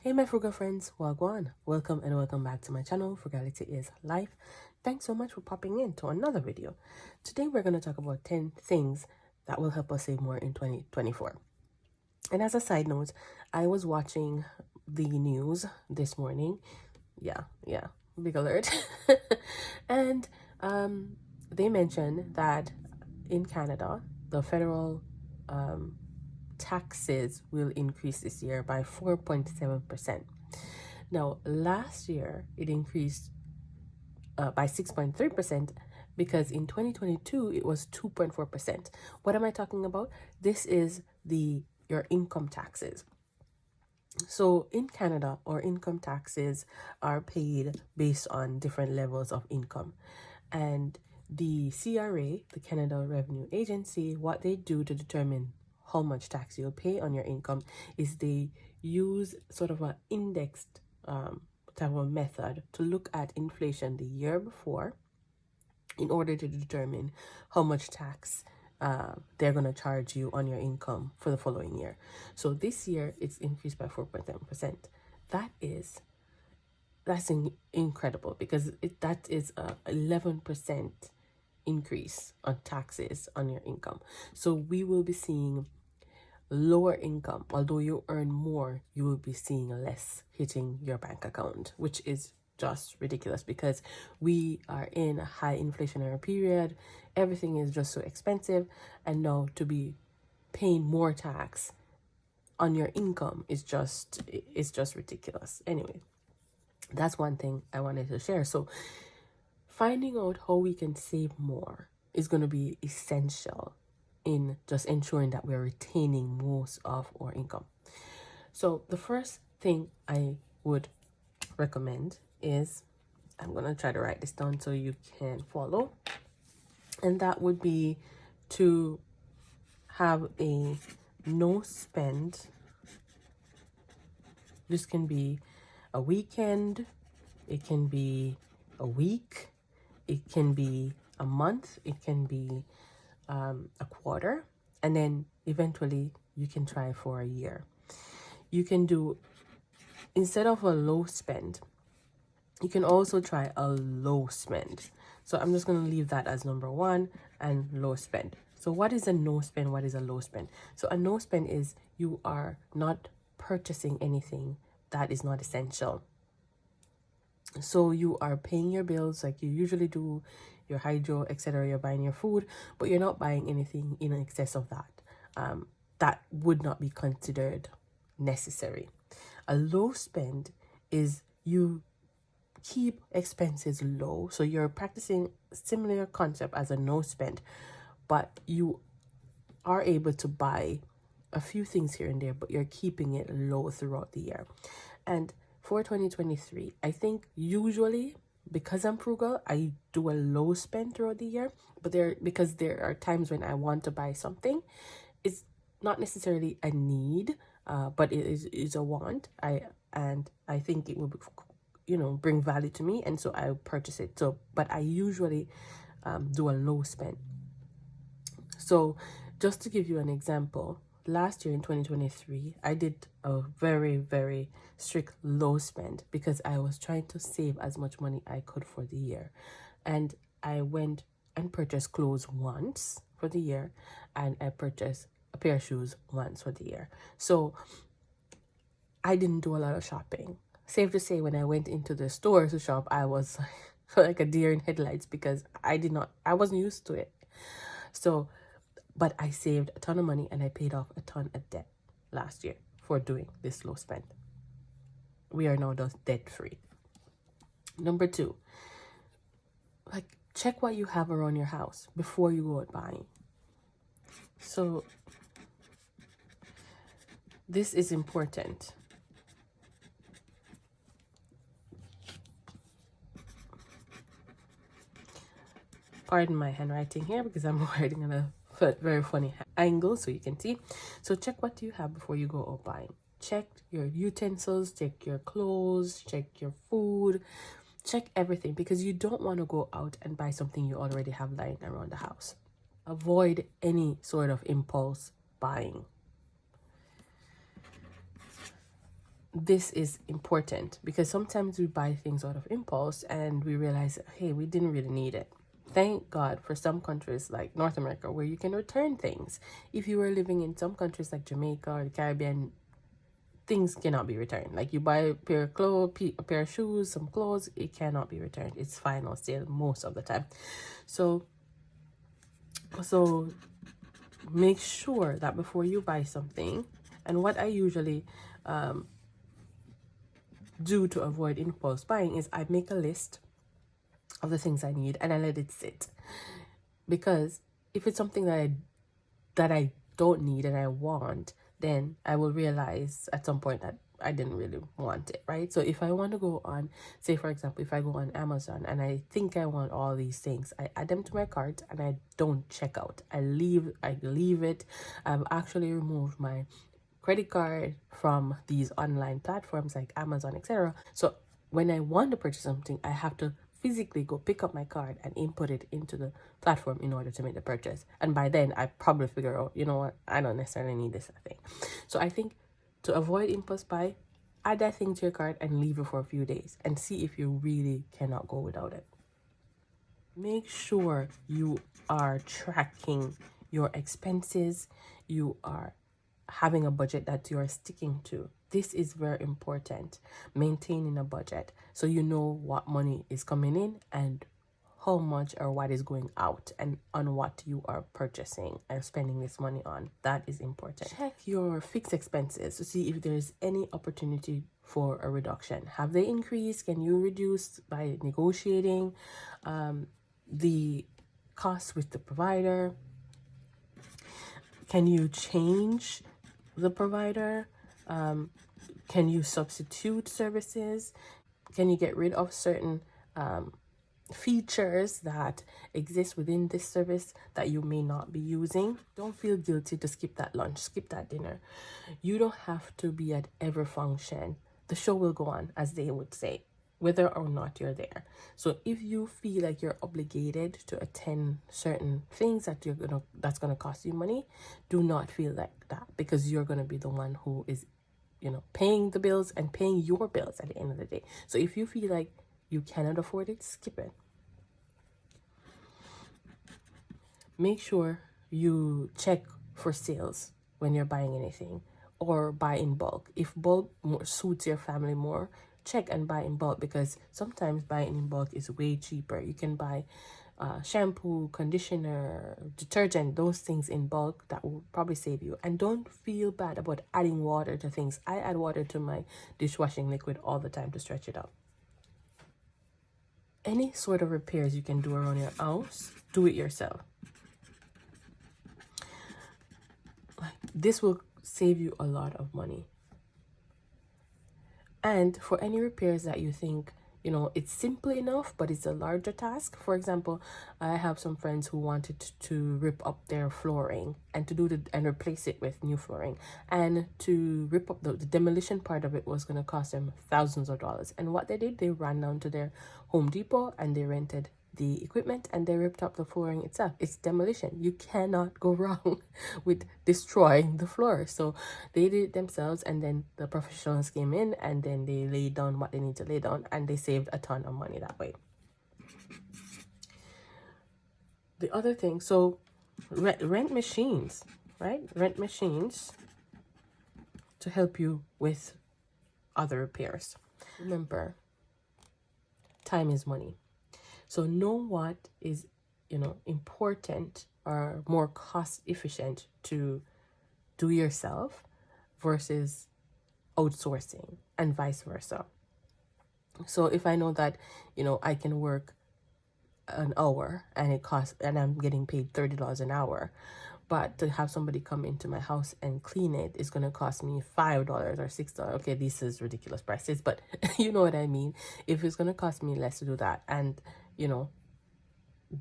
Hey my frugal friends, wagwan. Welcome and welcome back to my channel, Frugality is Life. Thanks so much for popping in to another video. Today we're going to talk about 10 things that will help us save more in 2024. And as a side note, I was watching the news this morning. Yeah, big alert. And they mentioned that in Canada, the federal taxes will increase this year by 4.7%. Now, last year it increased by 6.3% because in 2022 it was 2.4%. What am I talking about? This is your income taxes. So in Canada, our income taxes are paid based on different levels of income. And the CRA, the Canada Revenue Agency, what they do to determine how much tax you'll pay on your income is they use sort of an indexed type of method to look at inflation the year before in order to determine how much tax they're going to charge you on your income for the following year. So this year it's increased by 4.7%. That's incredible because that is a 11% increase on taxes on your income. So we will be seeing lower income. Although you earn more, you will be seeing less hitting your bank account, which is just ridiculous because we are in a high inflationary period. Everything is just so expensive, and now to be paying more tax on your income is just ridiculous. Anyway, that's one thing I wanted to share. So finding out how we can save more is going to be essential in just ensuring that we're retaining most of our income. So the first thing I would recommend is, I'm going to try to write this down so you can follow, and that would be to have a no spend. This can be a weekend, it can be a week, it can be a month, it can be a quarter, and then eventually you can try for a year. You can do, instead of a low spend, you can also try a low spend. So I'm just going to leave that as number one, and low spend. So what is a no spend? What is a low spend? So a no spend is you are not purchasing anything that is not essential. So you are paying your bills like you usually do, your hydro, etc. You're buying your food, but you're not buying anything in excess of that. That would not be considered necessary. A low spend is you keep expenses low. So you're practicing similar concept as a no spend, but you are able to buy a few things here and there, but you're keeping it low throughout the year. And for 2023, I think usually, because I'm frugal, I do a low spend throughout the year, but because there are times when I want to buy something. It's not necessarily a need, but it is a want. I think it will, bring value to me, and so I purchase it. So, but I usually do a low spend. So, just to give you an example, last year in 2023, I did a very, very strict low spend because I was trying to save as much money I could for the year. And I went and purchased clothes once for the year, and I purchased a pair of shoes once for the year. So I didn't do a lot of shopping. Safe to say, when I went into the store to shop, I was like a deer in headlights because I wasn't used to it. So, but I saved a ton of money and I paid off a ton of debt last year for doing this low spend. We are now just debt free. Number two, check what you have around your house before you go out buying. So this is important. Pardon my handwriting here because I'm writing on a very funny angle so you can see. So check what you have before you go out buying. Check your utensils, check your clothes, check your food, check everything, because you don't want to go out and buy something you already have lying around the house. Avoid any sort of impulse buying. this is important because sometimes we buy things out of impulse and we realize, hey, we didn't really need it. Thank God for some countries like North America where you can return things. If you were living in some countries like Jamaica or the Caribbean, things cannot be returned. Like you buy a pair of clothes, a pair of shoes, some clothes, it cannot be returned. It's final sale most of the time. So make sure that before you buy something, and what I usually do to avoid impulse buying is I make a list of the things I need and I let it sit. Because if it's something that I don't need and I want, then I will realize at some point that I didn't really want it, right? So if I want to go on, say for example, if I go on Amazon and I think I want all these things, I add them to my cart and I don't check out. I leave it. I've actually removed my credit card from these online platforms like Amazon, etc. So when I want to purchase something, I have to physically go pick up my card and input it into the platform in order to make the purchase. And by then, I probably figure out, you know what, I don't necessarily need this thing. So I think to avoid impulse buy, add that thing to your cart and leave it for a few days and see if you really cannot go without it. Make sure you are tracking your expenses. You are having a budget that you're sticking to. This is very important. Maintaining a budget so you know what money is coming in and how much or what is going out and on what you are purchasing or spending this money on. That is important. Check your fixed expenses to see if there's any opportunity for a reduction. Have they increased? Can you reduce by negotiating the cost with the provider? Can you change the provider? Can you substitute services? Can you get rid of certain features that exist within this service that you may not be using? Don't feel guilty to skip that lunch, skip that dinner. You don't have to be at every function. The show will go on, as they would say, whether or not you're there. So if you feel like you're obligated to attend certain things that's gonna cost you money, do not feel like that, because you're gonna be the one who is, paying the bills and paying your bills at the end of the day. So if you feel like you cannot afford it, skip it. Make sure you check for sales when you're buying anything, or buy in bulk. If bulk suits your family more, check and buy in bulk, because sometimes buying in bulk is way cheaper. You can buy shampoo, conditioner, detergent, those things in bulk that will probably save you. And don't feel bad about adding water to things. I add water to my dishwashing liquid all the time to stretch it out. Any sort of repairs you can do around your house, do it yourself. This will save you a lot of money. And for any repairs that you think, it's simple enough, but it's a larger task. For example, I have some friends who wanted to rip up their flooring and and replace it with new flooring. And to rip up the demolition part of it was going to cost them thousands of dollars. And what they did, they ran down to their Home Depot and they rented the equipment and they ripped up the flooring itself. It's demolition. You cannot go wrong with destroying the floor. So they did it themselves, and then the professionals came in and then they laid down what they need to lay down, and they saved a ton of money that way. The other thing, so rent machines, right? Rent machines to help you with other repairs. Remember, time is money. So know what is, important or more cost efficient to do yourself versus outsourcing, and vice versa. So if I know that, I can work an hour and I'm getting paid $30 an hour, but to have somebody come into my house and clean it is going to cost me $5 or $6. Okay, this is ridiculous prices, but you know what I mean. If it's going to cost me less to do that, and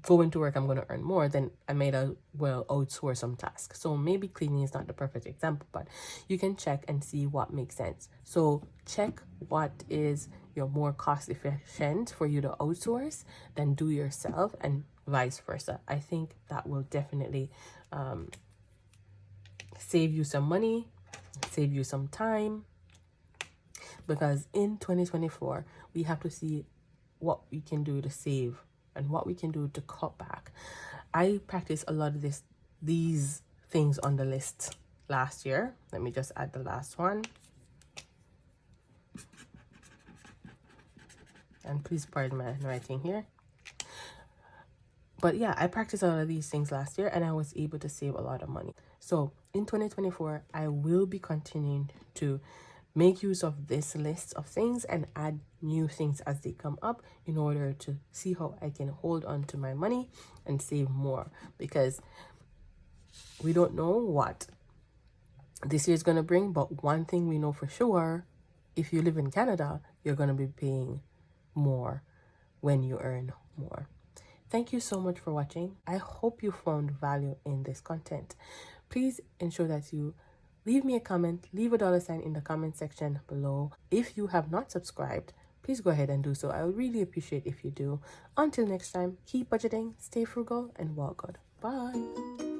going to work, I'm going to earn more, then I may as well outsource some tasks. So maybe cleaning is not the perfect example, but you can check and see what makes sense. So check what is more cost efficient for you to outsource than do yourself, and vice versa. I think that will definitely save you some money, save you some time, because in 2024 we have to see what we can do to save and what we can do to cut back. I practiced a lot of these things on the list last year. Let me just add the last one. And please pardon my writing here. But yeah, I practiced a lot of these things last year and I was able to save a lot of money. So in 2024, I will be continuing to make use of this list of things and add new things as they come up in order to see how I can hold on to my money and save more, because we don't know what this year is going to bring. But one thing we know for sure, if you live in Canada, you're going to be paying more when you earn more. Thank you so much for watching. I hope you found value in this content. Please ensure that you leave me a comment, leave a $sign in the comment section below. If you have not subscribed, please go ahead and do so. I would really appreciate if you do. Until next time, keep budgeting, stay frugal, and walk good. Bye.